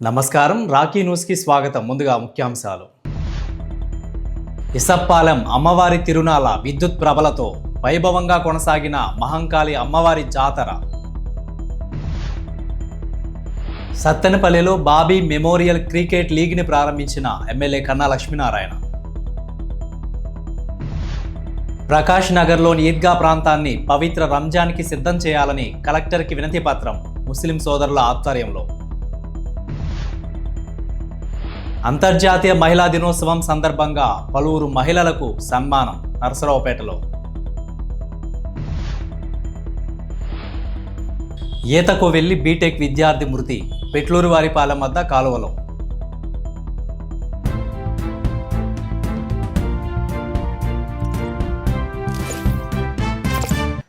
నమస్కారం, రాకీ న్యూస్కి స్వాగతం. ముందుగా ముఖ్యాంశాలు. ఇసప్పాలెం అమ్మవారి తిరునాళ విద్యుత్ ప్రభలతో వైభవంగా కొనసాగిన మహంకాళి అమ్మవారి జాతర. సత్తెనపల్లిలో బాబీ మెమోరియల్ క్రికెట్ లీగ్ని ప్రారంభించిన ఎమ్మెల్యే కన్నా లక్ష్మీనారాయణ. ప్రకాష్ నగర్లోని ఈద్గా ప్రాంతాన్ని పవిత్ర రంజాన్కి సిద్ధం చేయాలని కలెక్టర్కి వినతి పత్రం ముస్లిం సోదరుల ఆధ్వర్యంలో. అంతర్జాతీయ మహిళా దినోత్సవం సందర్భంగా పలువురు మహిళలకు సన్మానం నరసరావుపేటలో. ఈతకు వెళ్లి బీటెక్ విద్యార్థి మృతి పెట్లూరువారిపాలెం వద్ద కాలువలో.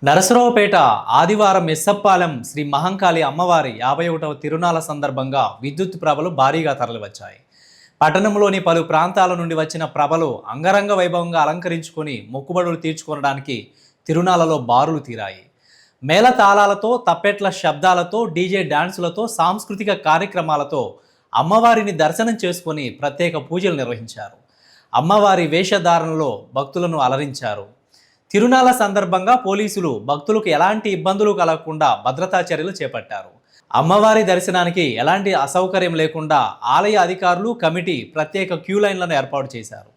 నరసరావుపేట ఆదివారం ఇసప్పాలెం శ్రీ మహంకాళి అమ్మవారి 51వ తిరునాళ సందర్భంగా విద్యుత్ ప్రభలు భారీగా తరలివచ్చాయి. పట్టణంలోని పలు ప్రాంతాల నుండి వచ్చిన ప్రభలు అంగరంగ వైభవంగా అలంకరించుకొని మొక్కుబడులు తీర్చుకోవడానికి తిరునాళ్లలో బారులు తీరాయి. మేళ తాళాలతో, తప్పెట్ల శబ్దాలతో, డీజే డాన్సులతో, సాంస్కృతిక కార్యక్రమాలతో అమ్మవారిని దర్శనం చేసుకొని ప్రత్యేక పూజలు నిర్వహించారు. అమ్మవారి వేషధారణలో భక్తులను అలరించారు. తిరునాళ్ల సందర్భంగా పోలీసులు భక్తులకు ఎలాంటి ఇబ్బందులు కలగకుండా భద్రతా చర్యలు చేపట్టారు. అమ్మవారి దర్శనానికి ఎలాంటి అసౌకర్యం లేకుండా ఆలయ అధికారులు, కమిటీ ప్రత్యేక క్యూ లైన్లను ఏర్పాటు చేశారు.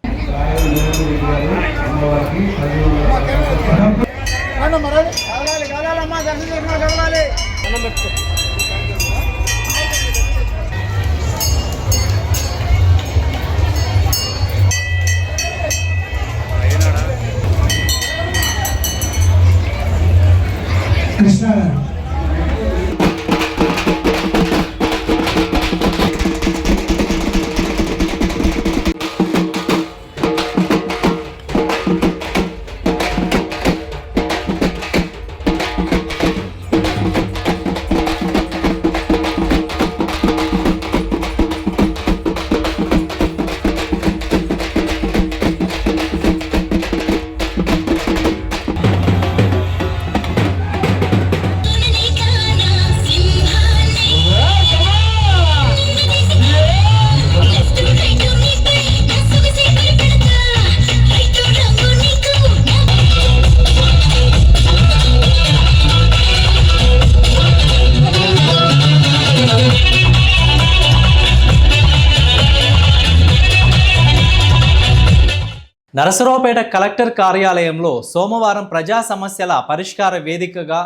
నరసరావుపేట కలెక్టర్ కార్యాలయంలో సోమవారం ప్రజా సమస్యల పరిష్కార వేదికగా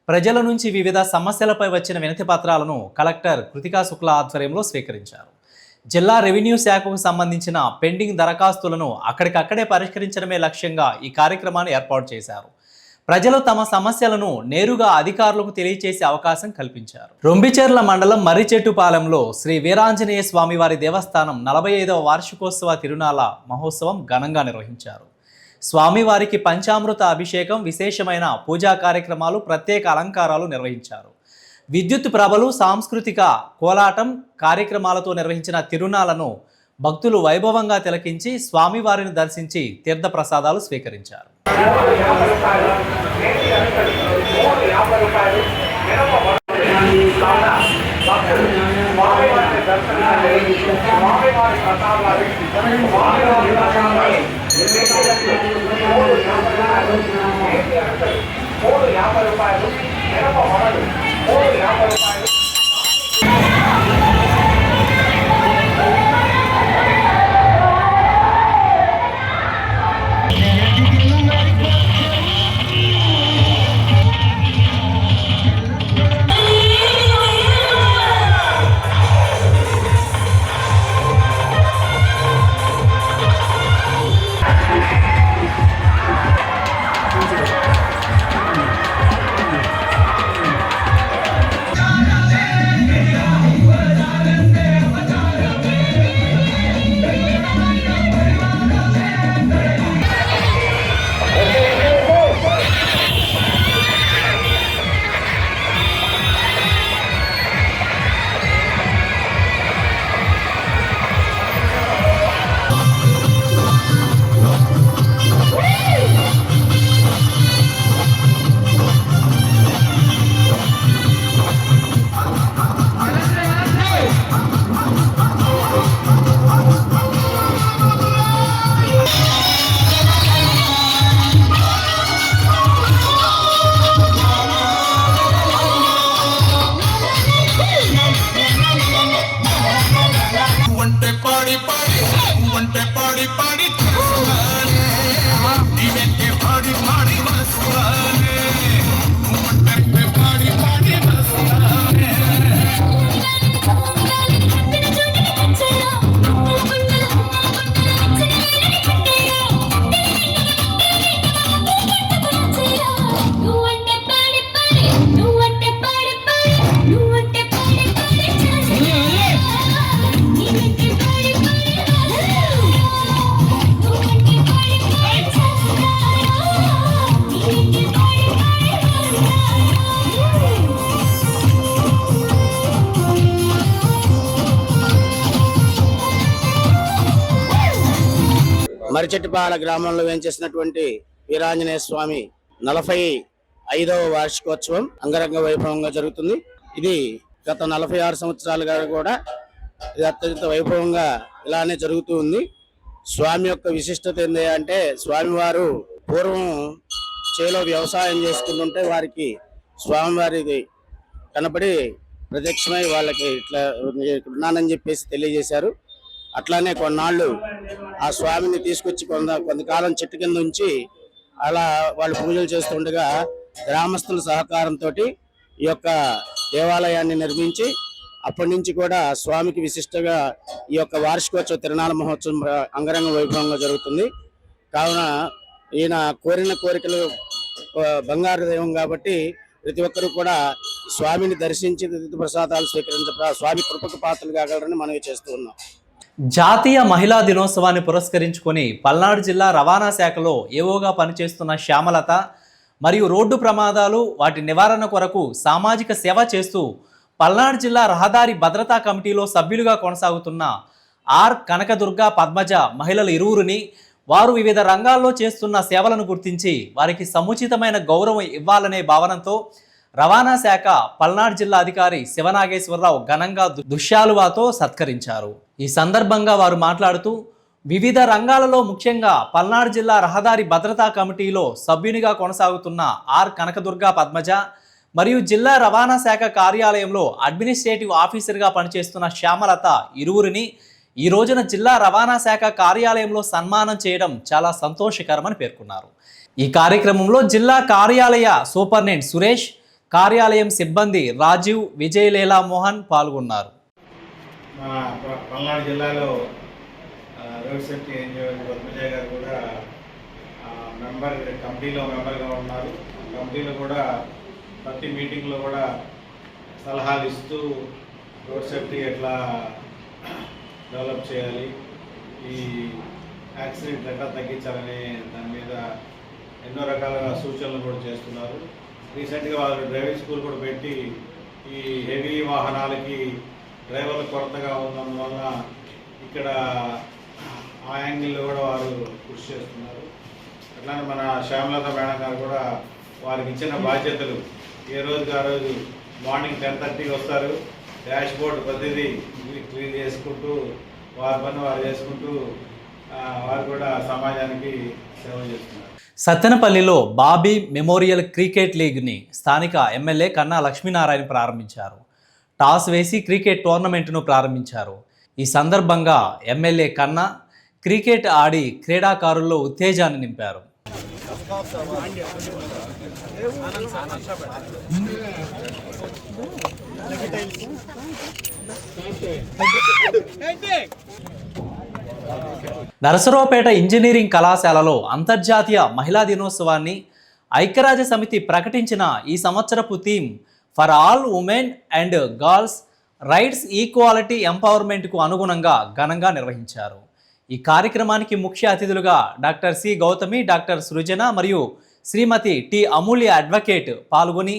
ప్రజల నుంచి వివిధ సమస్యలపై వచ్చిన వినతి పత్రాలను కలెక్టర్ కృతికా శుక్లా ఆధ్వర్యంలో స్వీకరించారు. జిల్లా రెవెన్యూ శాఖకు సంబంధించిన పెండింగ్ దరఖాస్తులను అక్కడికక్కడే పరిష్కరించడమే లక్ష్యంగా ఈ కార్యక్రమాన్ని ఏర్పాటు చేశారు. ప్రజలు తమ సమస్యలను నేరుగా అధికారులకు తెలియచేసే అవకాశం కల్పించారు. రొంబిచెర్ల మండలం మర్రిచెట్టుపాలెంలో శ్రీ వీరాంజనేయ స్వామివారి దేవస్థానం 45వ వార్షికోత్సవ తిరునాళ మహోత్సవం ఘనంగా నిర్వహించారు. స్వామివారికి పంచామృత అభిషేకం, విశేషమైన పూజా కార్యక్రమాలు, ప్రత్యేక అలంకారాలు నిర్వహించారు. విద్యుత్ ప్రభలు, సాంస్కృతిక కోలాటం కార్యక్రమాలతో నిర్వహించిన తిరునాళ్లను భక్తులు వైభవంగా తిలకించి స్వామివారిని దర్శించి తీర్థ ప్రసాదాలు స్వీకరించారు. మరిచెట్టిపాల గ్రామంలో వేంచేసినటువంటి వీరాంజనేయ స్వామి 45వ వార్షికోత్సవం అంగరంగ వైభవంగా జరుగుతుంది. ఇది గత 46 సంవత్సరాలుగా కూడా ఇది అత్యంత వైభవంగా ఇలానే జరుగుతూ ఉంది. స్వామి యొక్క విశిష్టత ఏంటి అంటే, స్వామివారు పూర్వం చేలో వ్యవసాయం చేసుకుంటుంటే వారికి స్వామివారిది కనబడి ప్రత్యక్షమై వాళ్ళకి ఇట్లా ఉన్నానని చెప్పేసి తెలియజేశారు. అట్లానే కొన్నాళ్ళు ఆ స్వామిని తీసుకొచ్చి కొంతకాలం చెట్టు కింద ఉంచి అలా వాళ్ళు పూజలు చేస్తుండగా గ్రామస్తుల సహకారంతో ఈ యొక్క దేవాలయాన్ని నిర్మించి అప్పటి నుంచి కూడా స్వామికి విశిష్టంగా ఈ యొక్క వార్షికోత్సవ తిరునాళ మహోత్సవం అంగరంగ వైభవంగా జరుగుతుంది. కావున ఈయన కోరిన కోరికలు బంగారు దైవం కాబట్టి ప్రతి ఒక్కరూ కూడా స్వామిని దర్శించి తీర్థ ప్రసాదాలు స్వామి కృపకు పాత్రలు కాగలరని మనవి చేస్తూ ఉన్నాం. జాతీయ మహిళా దినోత్సవాన్ని పురస్కరించుకొని పల్నాడు జిల్లా రవాణా శాఖలో ఏవోగా పనిచేస్తున్న శ్యామలత మరియు రోడ్డు ప్రమాదాలు వాటి నివారణ కొరకు సామాజిక సేవ చేస్తూ పల్నాడు జిల్లా రహదారి భద్రతా కమిటీలో సభ్యులుగా కొనసాగుతున్న ఆర్ కనకదుర్గ పద్మజ మహిళలు ఇరువురిని వారు వివిధ రంగాల్లో చేస్తున్న సేవలను గుర్తించి వారికి సముచితమైన గౌరవం ఇవ్వాలనే భావనతో రవాణా శాఖ పల్నాడు జిల్లా అధికారి శివనాగేశ్వరరావు ఘనంగా దుశ్శాలువాతో సత్కరించారు. ఈ సందర్భంగా వారు మాట్లాడుతూ వివిధ రంగాలలో ముఖ్యంగా పల్నాడు జిల్లా రహదారి భద్రతా కమిటీలో సభ్యునిగా కొనసాగుతున్న ఆర్ కనకదుర్గ పద్మజ మరియు జిల్లా రవాణా శాఖ కార్యాలయంలో అడ్మినిస్ట్రేటివ్ ఆఫీసర్గా పనిచేస్తున్న శ్యామలత ఇరువురిని ఈ రోజున జిల్లా రవాణా శాఖ కార్యాలయంలో సన్మానం చేయడం చాలా సంతోషకరమని పేర్కొన్నారు. ఈ కార్యక్రమంలో జిల్లా కార్యాలయ సూపరింటెండెంట్ సురేష్, కార్యాలయం సిబ్బంది రాజీవ్, విజయలీలా మోహన్ పాల్గొన్నారు. పల్నాడు జిల్లాలో రోడ్ సేఫ్టీ ఎన్జిఓ పద్మజ గారు కూడా కమిటీలో మెంబర్గా ఉన్నారు. కమిటీలో కూడా ప్రతి మీటింగ్లో కూడా సలహాలు ఇస్తూ రోడ్ సేఫ్టీ ఎట్లా డెవలప్ చేయాలి, ఈ యాక్సిడెంట్ ఎట్లా తగ్గించాలనే దాని మీద ఎన్నో రకాల సూచనలు కూడా చేస్తున్నారు. రీసెంట్గా వాళ్ళు డ్రైవింగ్ స్కూల్ కూడా పెట్టి ఈ హెవీ వాహనాలకి డ్రైవర్లు కొరతగా ఉన్నందువల్ల ఇక్కడ ఆ యాంగిల్లో కూడా వారు కృషి చేస్తున్నారు. అట్లానే మన శ్యామలత మేడం గారు కూడా వారికి ఇచ్చిన బాధ్యతలు ఏ రోజుకి ఆ రోజు మార్నింగ్ 10:30కి వస్తారు, డాష్ బోర్డు ప్రతిదీ క్లీన్ చేసుకుంటూ వారి పని వారు చేసుకుంటూ వారు కూడా సమాజానికి సేవ చేస్తున్నారు. సత్తెనపల్లిలో బాబీ మెమోరియల్ క్రికెట్ లీగ్ని స్థానిక ఎమ్మెల్యే కన్నా లక్ష్మీనారాయణ ప్రారంభించారు. టాస్ వేసి క్రికెట్ టోర్నమెంట్ను ప్రారంభించారు. ఈ సందర్భంగా ఎమ్మెల్యే కన్నా క్రికెట్ ఆడి క్రీడాకారుల్లో ఉత్తేజాన్ని నింపారు. నరసరావుపేట ఇంజనీరింగ్ కళాశాలలో అంతర్జాతీయ మహిళా దినోత్సవాన్ని ఐక్యరాజ్య సమితి ప్రకటించిన ఈ సంవత్సరపు theme for all women and girls rights, equality, ఎంపవర్మెంట్కు అనుగుణంగా ఘనంగా నిర్వహించారు. ఈ కార్యక్రమానికి ముఖ్య అతిథులుగా doctor C Gautami, doctor Srujana మరియు శ్రీమతి టి అమూల్య అడ్వకేట్ పాల్గొని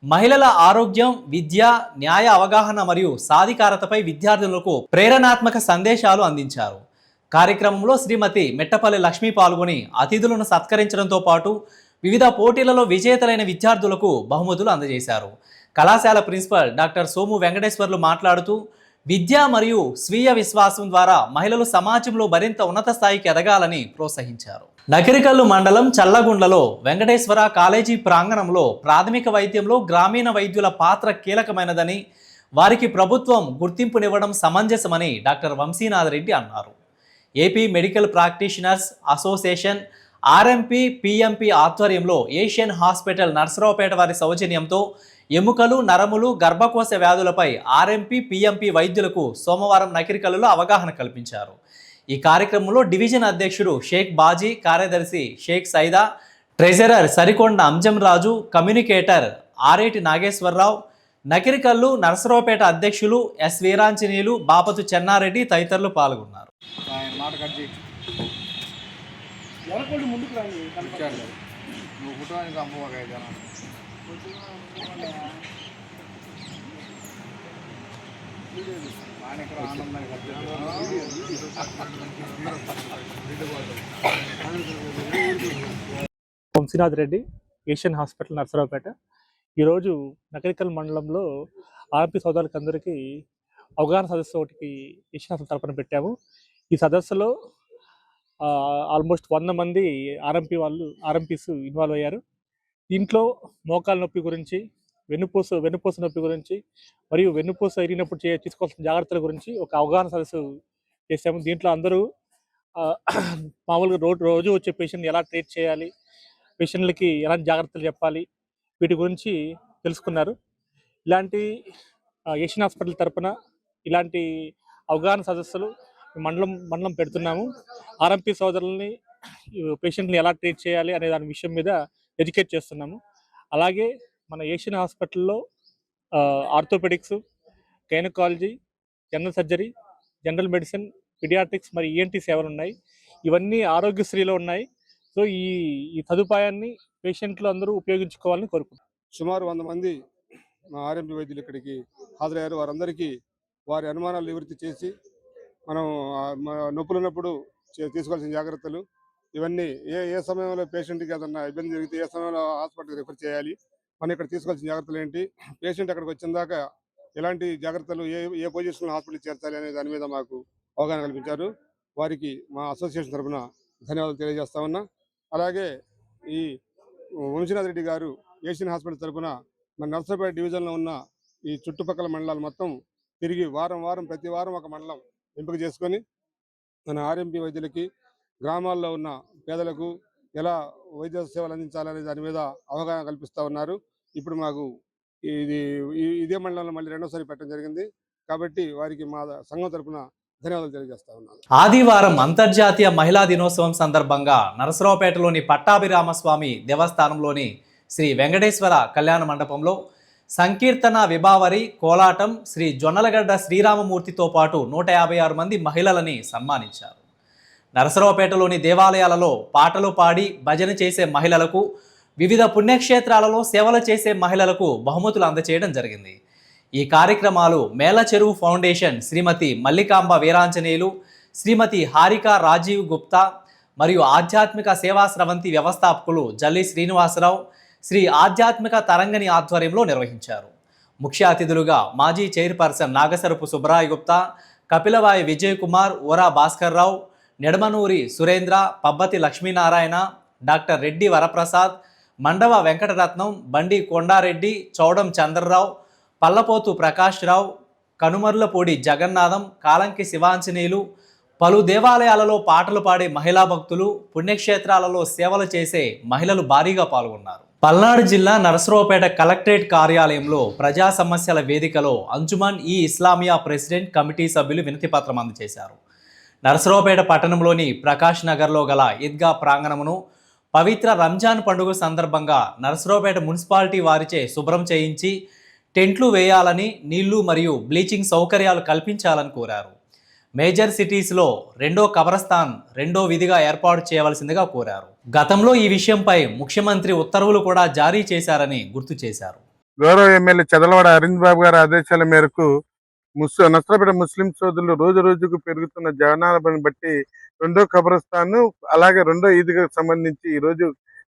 మహిళల ఆరోగ్యం, విద్య, న్యాయ అవగాహన మరియు సాధికారతపై విద్యార్థులకు ప్రేరణాత్మక సందేశాలు అందించారు. కార్యక్రమంలో శ్రీమతి మెట్టపల్లి లక్ష్మి పాల్గొని అతిథులను సత్కరించడంతో పాటు వివిధ పోటీలలో విజేతలైన విద్యార్థులకు బహుమతులు అందజేశారు. కళాశాల ప్రిన్సిపల్ డాక్టర్ సోము వెంకటేశ్వర్లు మాట్లాడుతూ విద్య మరియు స్వీయ విశ్వాసం ద్వారా మహిళలు సమాజంలో మరింత ఉన్నత స్థాయికి ఎదగాలని ప్రోత్సహించారు. నకిరికల్లు మండలం చల్లగుండ్లలో వెంకటేశ్వర కాలేజీ ప్రాంగణంలో ప్రాథమిక వైద్యంలో గ్రామీణ వైద్యుల పాత్ర కీలకమైనదని, వారికి ప్రభుత్వం గుర్తింపునివ్వడం సమంజసమని డాక్టర్ వంశీనాథ్ రెడ్డి అన్నారు. AP medical practitioners association RMP PMP ఆధ్వర్యంలో ఏషియన్ హాస్పిటల్ నర్సరావుపేట వారి సౌజన్యంతో ఎముకలు, నరములు, గర్భకోశ వ్యాధులపై ఆర్ఎంపీ పిఎంపీ వైద్యులకు సోమవారం నకిరికల్లులో అవగాహన కల్పించారు. ఈ కార్యక్రమంలో డివిజన్ అధ్యక్షుడు షేక్ బాజీ, కార్యదర్శి షేక్ సైదా, ట్రెజరర్ సరికొండ అంజం రాజు, కమ్యూనికేటర్ ఆరేటి నాగేశ్వరరావు, నకిరికల్లు నర్సరావుపేట అధ్యక్షులు ఎస్ వీరాంజనేయులు, బాపతు చెన్నారెడ్డి తదితరులు పాల్గొన్నారు. Vamsinath Reddy, Asian hospital, Narasaraopet. ఈరోజు నకరికల్ మండలంలో ఆర్ఎంపీ సోదరులకు అందరికీ అవగాహన సదస్సు ఒకటి ఏషియన్ హాస్పిటల్ తరపున పెట్టాము. ఈ సదస్సులో ఆల్మోస్ట్ 100 మంది ఆర్ఎంపీస్ ఇన్వాల్వ్ అయ్యారు. దీంట్లో మోకాల నొప్పి గురించి, వెన్నుపూస నొప్పి గురించి మరియు వెన్నుపూస ఇరిగినప్పుడు తీసుకోవాల్సిన జాగ్రత్తల గురించి ఒక అవగాహన సదస్సు చేశాము. దీంట్లో అందరూ మామూలుగా రోజు వచ్చే పేషెంట్ని ఎలా ట్రీట్ చేయాలి, పేషెంట్లకి ఎలాంటి జాగ్రత్తలు చెప్పాలి, వీటి గురించి తెలుసుకున్నారు. ఇలాంటి ఏషియన్ హాస్పిటల్ తరపున ఇలాంటి అవగాహన సదస్సులు మండలం పెడుతున్నాము. ఆర్ఎంపీ సోదరుల్ని పేషెంట్ని ఎలా ట్రీట్ చేయాలి అనే దాని విషయం మీద ఎడ్యుకేట్ చేస్తున్నాము. అలాగే మన ఏషియన్ హాస్పిటల్లో orthopaedics, gynaecology, general surgery, general medicine, paediatrics మరి ఈఎన్టీ సేవలు ఉన్నాయి. ఇవన్నీ ఆరోగ్యశ్రీలో ఉన్నాయి. సో ఈ సదుపాయాన్ని పేషెంట్లు అందరూ ఉపయోగించుకోవాలని కోరుకుంటున్నాం. సుమారు 100 మంది మా ఆర్ఎంపీ వైద్యులు ఇక్కడికి హాజరయ్యారు. వారందరికీ వారి అనుమానాలు నివృత్తి చేసి మనం నొప్పులు ఉన్నప్పుడు తీసుకోవాల్సిన జాగ్రత్తలు ఇవన్నీ ఏ సమయంలో పేషెంట్కి ఏదన్నా ఇబ్బంది జరిగితే ఏ సమయంలో హాస్పిటల్కి రిఫర్ చేయాలి, మనం ఇక్కడ తీసుకోవాల్సిన జాగ్రత్తలు ఏంటి, పేషెంట్ అక్కడికి వచ్చిన దాకా ఎలాంటి జాగ్రత్తలు ఏ పొజిషన్లో హాస్పిటల్కి చేర్చాలి అనే దాని మీద మాకు అవగాహన కల్పించారు. వారికి మా అసోసియేషన్ తరఫున ధన్యవాదాలు తెలియజేస్తా ఉన్నా. అలాగే ఈ వంశీనాథ్ రెడ్డి గారు ఏషియన్ హాస్పిటల్ తరఫున మన నర్సరావుపేట డివిజన్లో ఉన్న ఈ చుట్టుపక్కల మండలాలు మొత్తం తిరిగి ప్రతి వారం ఒక మండలం ఎంపిక చేసుకొని మన ఆర్ఎంపీ వైద్యులకి గ్రామాల్లో ఉన్న పేదలకు ఎలా వైద్య సేవలు అందించాలనే దాని మీద అవగాహన కల్పిస్తూ ఉన్నారు. ఇప్పుడు మాకు ఇదే మండలంలో మళ్ళీ రెండోసారి పెట్టడం జరిగింది. కాబట్టి వారికి మా సంఘం తరఫున ధన్యవాదాలు తెలియజేస్తా ఉన్నాను. ఆదివారం అంతర్జాతీయ మహిళా దినోత్సవం సందర్భంగా నరసరావుపేటలోని పట్టాభిరామస్వామి దేవస్థానంలోని శ్రీ వెంకటేశ్వర కళ్యాణ మండపంలో సంకీర్తన, విభావరి, కోలాటం, శ్రీ జొన్నలగడ్డ శ్రీరామమూర్తితో పాటు 156 మంది మహిళలని సన్మానించారు. నరసరావుపేటలోని దేవాలయాలలో పాటలు పాడి భజన చేసే మహిళలకు, వివిధ పుణ్యక్షేత్రాలలో సేవలు చేసే మహిళలకు బహుమతులు అందజేయడం జరిగింది. ఈ కార్యక్రమాలు మేల చెరువు ఫౌండేషన్ శ్రీమతి మల్లికాంబ వీరాంజనేయులు, శ్రీమతి హారిక రాజీవ్ గుప్తా మరియు ఆధ్యాత్మిక సేవా స్రవంతి వ్యవస్థాపకులు జల్లి శ్రీనివాసరావు, శ్రీ ఆధ్యాత్మిక తరంగని ఆధ్వర్యంలో నిర్వహించారు. ముఖ్య అతిథులుగా మాజీ చైర్పర్సన్ నాగసరపు సుబ్రాయ్ గుప్తా, కపిలవాయి విజయ్ కుమార్, ఓరా భాస్కర్ రావు, నెడమనూరి సురేంద్ర, పబ్బతి లక్ష్మీనారాయణ, డాక్టర్ రెడ్డి వరప్రసాద్, మండవ వెంకటరత్నం, బండి కొండారెడ్డి, చౌడం చంద్రరావు, పల్లపోతు ప్రకాష్ రావు, కనుమర్లపూడి జగన్నాథం, కాలంకి శివాంజనేయులు, పలు దేవాలయాలలో పాటలు పాడే మహిళా భక్తులు, పుణ్యక్షేత్రాలలో సేవలు చేసే మహిళలు భారీగా పాల్గొన్నారు. పల్నాడు జిల్లా నరసరావుపేట కలెక్టరేట్ కార్యాలయంలో ప్రజా సమస్యల వేదికలో అంజుమన్ ఈ ఇస్లామియా ప్రెసిడెంట్ కమిటీ సభ్యులు వినతిపత్రం అందజేశారు. నరసరావుపేట పట్టణంలోని ప్రకాష్ నగర్లో గల ఈద్గా ప్రాంగణమును పవిత్ర రంజాన్ పండుగ సందర్భంగా నరసరావుపేట మున్సిపాలిటీ వారిచే శుభ్రం చేయించి టెంట్లు వేయాలని, నీళ్లు మరియు బ్లీచింగ్ సౌకర్యాలు కల్పించాలని కోరారు. మేజర్ సిటీస్లో రెండో కబరస్థాన్ రెండో విధిగా ఏర్పాటు చేయవలసిందిగా కోరారు. గతంలో ఈ విషయంపై ముఖ్యమంత్రి ఉత్తర్వులు కూడా జారీ చేశారని గుర్తు చేశారు. గౌరవ ఎమ్మెల్యే చదలవాడ అరవింద్ బాబు గారి ఆదేశాల మేరకు నరసరావుపేట ముస్లిం సోదరులు రోజు రోజుకు పెరుగుతున్న జనాభాను బట్టి రెండో కబరస్థాన్ అలాగే రెండో ఈద్గాకు సంబంధించి ఈ రోజు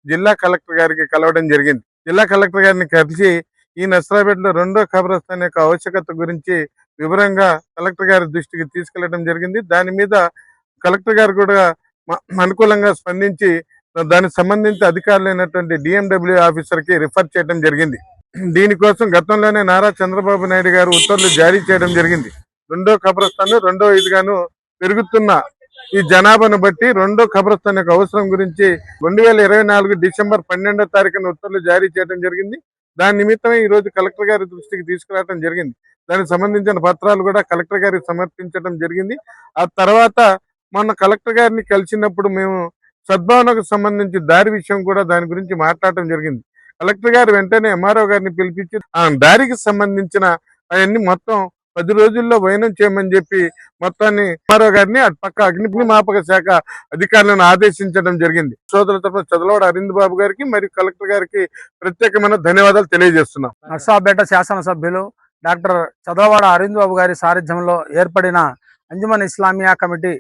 జిల్లా కలెక్టర్ గారికి కలవడం జరిగింది. జిల్లా కలెక్టర్ గారిని కలిసి ఈ నరసరావుపేటలో రెండో కబరస్థాన్ యొక్క ఆవశ్యకత గురించి వివరంగా కలెక్టర్ గారి దృష్టికి తీసుకెళ్లడం జరిగింది. దాని మీద కలెక్టర్ గారు కూడా అనుకూలంగా స్పందించి దానికి సంబంధించి అధికారులైనటువంటి డిఎండబ్ల్యూ ఆఫీసర్ కి రిఫర్ చేయడం జరిగింది. దీనికోసం గతంలోనే నారా చంద్రబాబు నాయుడు గారు ఉత్తర్వులు జారీ చేయడం జరిగింది. రెండో కబరస్థాన్ రెండో ఈద్గాను పెరుగుతున్న ఈ జనాభాను బట్టి రెండో కబరస్థాన్ యొక్క అవసరం గురించి 2024 డిసెంబర్ 12వ తారీఖున ఉత్తర్వులు జారీ చేయడం జరిగింది. దాని నిమిత్తమే ఈ రోజు కలెక్టర్ గారి దృష్టికి తీసుకురావడం జరిగింది. దానికి సంబంధించిన పత్రాలు కూడా కలెక్టర్ గారికి సమర్పించడం జరిగింది. ఆ తర్వాత మొన్న కలెక్టర్ గారిని కలిసినప్పుడు మేము సద్భావనకు సంబంధించి దారి విషయం కూడా దాని గురించి మాట్లాడటం జరిగింది. కలెక్టర్ గారు వెంటనే ఎంఆర్ఓ గారిని పిలిపించి ఆ దారికి సంబంధించిన అవన్నీ మొత్తం 10 రోజుల్లో వైనం చేయమని చెప్పి మొత్తాన్ని ఎంఆర్ఓ గారిని అటు పక్క అగ్నిమాపక శాఖ అధికారులను ఆదేశించడం జరిగింది. సోదరుల తరఫున చదలవాడ అరవింద్ బాబు గారికి మరియు కలెక్టర్ గారికి ప్రత్యేకమైన ధన్యవాదాలు తెలియజేస్తున్నాం. నర్సరావుపేట శాసనసభ్యులు డాక్టర్ చదలవాడ అరవింద్ బాబు గారి సారథ్యంలో ఏర్పడిన అంజుమన్ ఇస్లామియా కమిటీ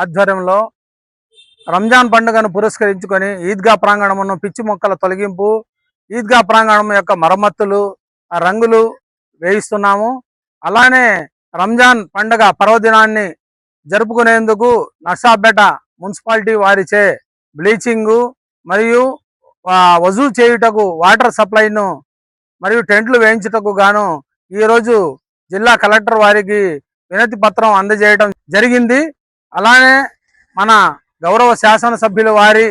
ఆధ్వర్యంలో రంజాన్ పండుగను పురస్కరించుకొని ఈద్గా ప్రాంగణమును పిచ్చి మొక్కల తొలగింపు, ఈద్గా ప్రాంగణం యొక్క మరమ్మతులు, రంగులు వేయిస్తున్నాము. అలానే రంజాన్ పండుగ పర్వదినాన్ని జరుపుకునేందుకు నర్సాపేట మున్సిపాలిటీ వారిచే బ్లీచింగు మరియు వజూ చేయుటకు వాటర్ సప్లైను మరియు టెంట్లు వేయించుటకు గాను ఈరోజు జిల్లా కలెక్టర్ వారికి వినతి పత్రం అందజేయడం జరిగింది. అలానే మన గౌరవ శాసనసభ్యుల వారి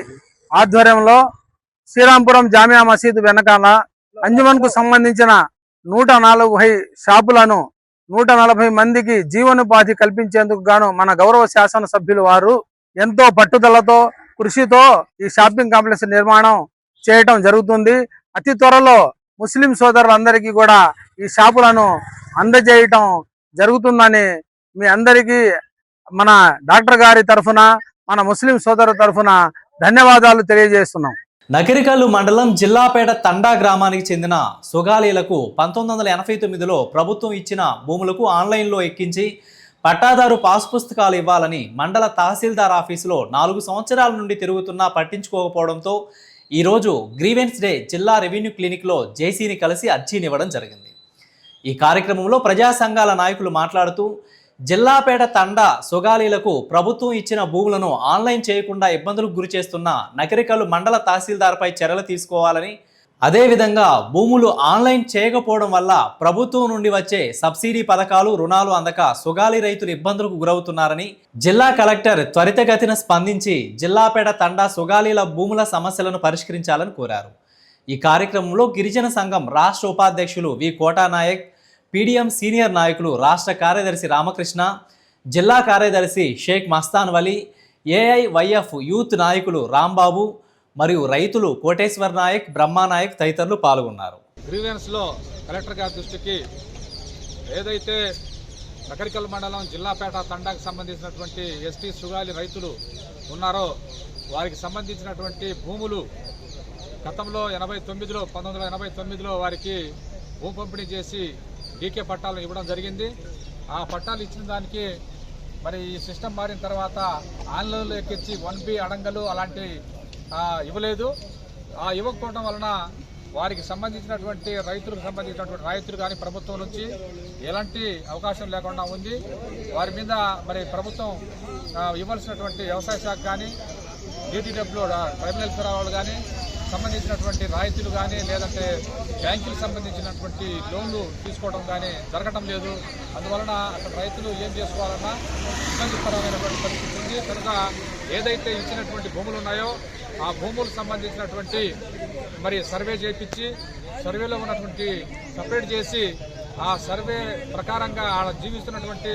ఆధ్వర్యంలో శ్రీరాంపురం జామియా మసీదు వెనకాల అంజుమన్కు సంబంధించిన 140 షాపులను 140 మందికి జీవనోపాధి కల్పించేందుకు గాను మన గౌరవ శాసనసభ్యులు వారు ఎంతో పట్టుదలతో కృషితో ఈ షాపింగ్ కాంప్లెక్స్ నిర్మాణం చేయటం జరుగుతుంది. అతి త్వరలో ముస్లిం సోదరులందరికీ కూడా ఈ షాపులను అందజేయటం జరుగుతుందని మీ అందరికీ మన డాక్టర్ గారి తరఫున, మన ముస్లిం సోదరుల తరఫున ధన్యవాదాలు తెలియజేస్తున్నాం. నకిరికల్లు మండలం జిల్లాపేట తండా గ్రామానికి చెందిన సుగాలీలకు 1989లో ప్రభుత్వం ఇచ్చిన భూములకు ఆన్లైన్లో ఎక్కించి పట్టాదారు పాస్ పుస్తకాలు ఇవ్వాలని మండల తహసీల్దార్ ఆఫీసులో 4 సంవత్సరాల నుండి తిరుగుతున్నా పట్టించుకోకపోవడంతో ఈరోజు గ్రీవెన్స్ డే జిల్లా రెవెన్యూ క్లినిక్లో జేసీని కలిసి అర్జీనివ్వడం జరిగింది. ఈ కార్యక్రమంలో ప్రజా సంఘాల నాయకులు మాట్లాడుతూ జిల్లాపేట తండా సుగాలీలకు ప్రభుత్వం ఇచ్చిన భూములను ఆన్లైన్ చేయకుండా ఇబ్బందులకు గురి చేస్తున్న నకిరికల్లు మండల తహసీల్దార్పై చర్యలు తీసుకోవాలని, అదేవిధంగా భూములు ఆన్లైన్ చేయకపోవడం వల్ల ప్రభుత్వం నుండి వచ్చే సబ్సిడీ పథకాలు, రుణాలు అందక సుగాలి రైతులు ఇబ్బందులకు గురవుతున్నారని జిల్లా కలెక్టర్ త్వరితగతిన స్పందించి జిల్లాపేట తండా సుగాలీల భూముల సమస్యలను పరిష్కరించాలని కోరారు. ఈ కార్యక్రమంలో గిరిజన సంఘం రాష్ట్ర ఉపాధ్యక్షులు వి కోటానాయక్, పీడీఎం సీనియర్ నాయకులు రాష్ట్ర కార్యదర్శి రామకృష్ణ, జిల్లా కార్యదర్శి షేక్ మస్తాన్ వలీ, ఏఐవైఎఫ్ యూత్ నాయకులు రాంబాబు మరియు రైతులు కోటేశ్వర్ నాయక్, బ్రహ్మానాయక్ తదితరులు పాల్గొన్నారు. గ్రీవెన్స్లో కలెక్టర్ గారి దృష్టికి ఏదైతే నకరికల్ మండలం జిల్లాపేట తండాకు సంబంధించినటువంటి ఎస్టీ సుగాలి రైతులు ఉన్నారో వారికి సంబంధించినటువంటి భూములు గతంలో 1989లో వారికి భూ పంపిణీ చేసి డీకే పట్టాలను ఇవ్వడం జరిగింది. ఆ పట్టాలు ఇచ్చిన దానికి మరి ఈ సిస్టమ్ మారిన తర్వాత ఆన్లైన్లో ఎక్కించి 1B అడంగలు అలాంటి ఇవ్వలేదు. ఇవ్వకపోవడం వలన వారికి సంబంధించినటువంటి రైతులకు సంబంధించినటువంటి రైతులు కానీ ప్రభుత్వం నుంచి ఎలాంటి అవకాశం లేకుండా ఉంది. వారి మీద మరి ప్రభుత్వం ఇవ్వాల్సినటువంటి వ్యవసాయ శాఖ కానీ, DTW ట్రైబల్ వాళ్ళు కానీ సంబంధించినటువంటి రాయితీలు కానీ, లేదంటే బ్యాంకులకు సంబంధించినటువంటి లోన్లు తీసుకోవడం కానీ జరగడం లేదు. అందువలన అక్కడ రైతులు ఏం చేసుకోవాలన్నా ఇబ్బందికరమైనటువంటి పరిస్థితి ఉంది. కనుక ఏదైతే ఇచ్చినటువంటి భూములు ఉన్నాయో ఆ భూములకు సంబంధించినటువంటి మరి సర్వే చేయించి సర్వేలో ఉన్నటువంటి సపరేట్ చేసి ఆ సర్వే ప్రకారంగా జీవిస్తున్నటువంటి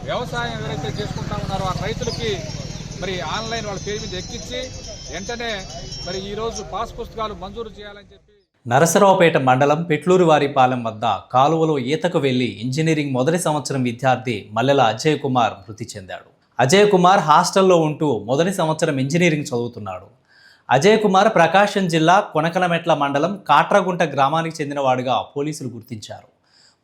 వ్యవసాయం ఎవరైతే చేసుకుంటా ఉన్నారో ఆ రైతులకి మరి ఆన్లైన్ వాళ్ళ పేరు మీద ఎక్కించి వెంటనే మరి ఈరోజు పాస్ పుస్తకాలు మంజూరు చేయాలని చెప్పి. నరసరావుపేట మండలం పెట్లూరువారిపాలెం వద్ద కాలువలో ఈతకు వెళ్లి ఇంజనీరింగ్ మొదటి సంవత్సరం విద్యార్థి మల్లెల అజయ్ కుమార్ మృతి చెందాడు. అజయ్ కుమార్ హాస్టల్లో ఉంటూ మొదటి సంవత్సరం ఇంజనీరింగ్ చదువుతున్నాడు. అజయ్ కుమార్ ప్రకాశం జిల్లా కొనకనమెట్ల మండలం కాట్రగుంట గ్రామానికి చెందినవాడుగా పోలీసులు గుర్తించారు.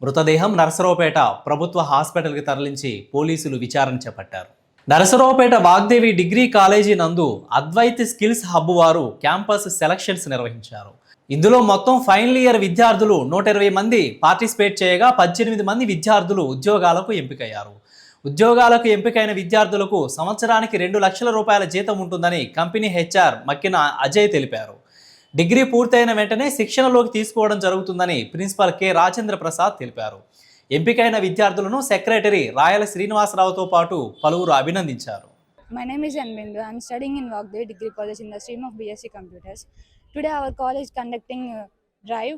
మృతదేహం నరసరావుపేట ప్రభుత్వ హాస్పిటల్కి తరలించి పోలీసులు విచారణ చేపట్టారు. నరసరావుపేట వాగ్దేవి డిగ్రీ కాలేజీ నందు అద్వైత్ స్కిల్స్ హబ్ వారు క్యాంపస్ సెలక్షన్స్ నిర్వహించారు. ఇందులో మొత్తం ఫైనల్ ఇయర్ విద్యార్థులు 120 మంది పార్టిసిపేట్ చేయగా 18 మంది విద్యార్థులు ఉద్యోగాలకు ఎంపికయ్యారు. ఉద్యోగాలకు ఎంపికైన విద్యార్థులకు సంవత్సరానికి 2 లక్షల రూపాయల జీతం ఉంటుందని కంపెనీ HR మక్కిన అజయ్ తెలిపారు. డిగ్రీ పూర్తయిన వెంటనే శిక్షణలోకి తీసుకోవడం జరుగుతుందని ప్రిన్సిపల్ కె రాజేంద్ర ప్రసాద్ తెలిపారు. ఎంపికైన విద్యార్థులను సెక్రటరీ రాయల శ్రీనివాసరావుతో పాటు పలువురు అభినందించారు. My name is Anbindu. I am studying in Vagdevi Degree College in the stream of BSc Computers. Today our college conducting drive.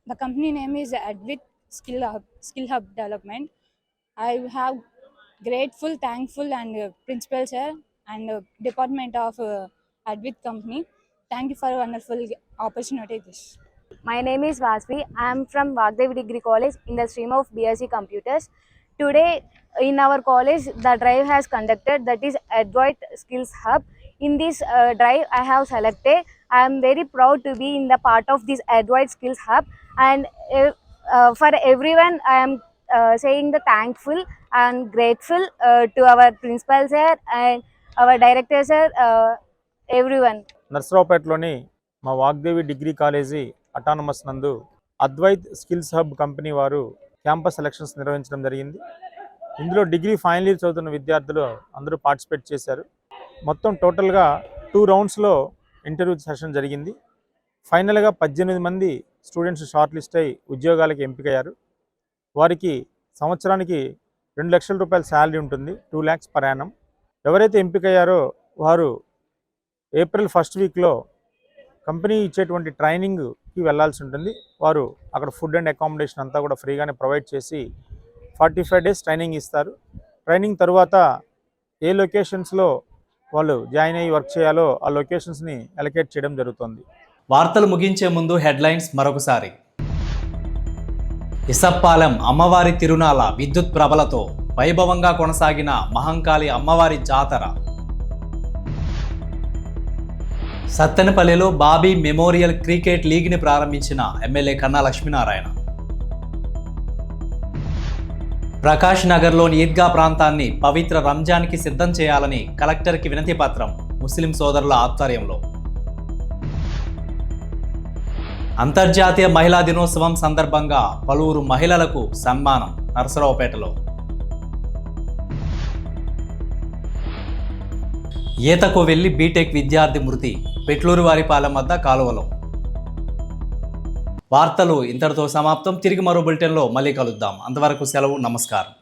The company name is Advit Skill Hub Development. I have grateful, thankful and principal sir and department of Advit company. Thank you for a wonderful opportunity. My name is Vasvi. I am from Vagdevi Degree College in the stream of BSc Computers. Today in our college the drive has conducted, that is Advait Skills Hub. In this drive I have selected. I am very proud to be in the part of this Advait Skills Hub, and For everyone, I am saying the thankful and grateful to our principal sir and our director sir, everyone. నర్సరావుపేటలోని మా Vagdevi degree college autonomous నందు Advait skills hub company వారు campus selections నిర్వహించడం జరిగింది. ఇందులో degree final year చదువుతున్న విద్యార్థులు అందరూ participate చేశారు. మొత్తం టోటల్గా 2 రౌండ్స్లో ఇంటర్వ్యూ సెషన్ జరిగింది. ఫైనల్గా 18 మంది స్టూడెంట్స్ షార్ట్ లిస్ట్ అయి ఉద్యోగాలకు ఎంపికయ్యారు. వారికి సంవత్సరానికి 2 లక్షల రూపాయల శాలరీ ఉంటుంది, 2 lakhs per annum. ఎవరైతే ఎంపికయ్యారో వారు ఏప్రిల్ 1st వీక్లో కంపెనీ ఇచ్చేటువంటి ట్రైనింగ్కి వెళ్ళాల్సి ఉంటుంది. వారు అక్కడ ఫుడ్ అండ్ అకామిడేషన్ అంతా కూడా ఫ్రీగానే ప్రొవైడ్ చేసి 45 days ట్రైనింగ్ ఇస్తారు. ట్రైనింగ్ తర్వాత ఏ లొకేషన్స్లో వాళ్ళు జాయిన్ అయ్యి వర్క్ చేయాలో ఆ లొకేషన్స్ని అలొకేట్ చేయడం జరుగుతుంది. వార్తలు ముగించే ముందు హెడ్లైన్స్ మరొకసారి. ఇసప్పాలెం అమ్మవారి తిరునాళ విద్యుత్ ప్రభలతో వైభవంగా కొనసాగిన మహంకాళి అమ్మవారి జాతర. సత్తెనపల్లిలో బాబీ మెమోరియల్ క్రికెట్ లీగ్ని ప్రారంభించిన ఎమ్మెల్యే కన్నా లక్ష్మీనారాయణ. ప్రకాష్ నగర్లోని ఈద్గా ప్రాంతాన్ని పవిత్ర రంజాన్కి సిద్ధం చేయాలని కలెక్టర్కి వినతి పత్రం ముస్లిం సోదరుల ఆధ్వర్యంలో. అంతర్జాతీయ మహిళా దినోత్సవం సందర్భంగా పలువురు మహిళలకు సన్మానం నర్సరావుపేటలో. ఈతకు వెళ్లి బీటెక్ విద్యార్థి మృతి పెట్లూరువారిపాలెం వద్ద కాలువలో. వార్తలు ఇంతటితో సమాప్తం. తిరిగి మరో బులెటిన్లో మళ్ళీ కలుద్దాం. అంతవరకు సెలవు. నమస్కారం.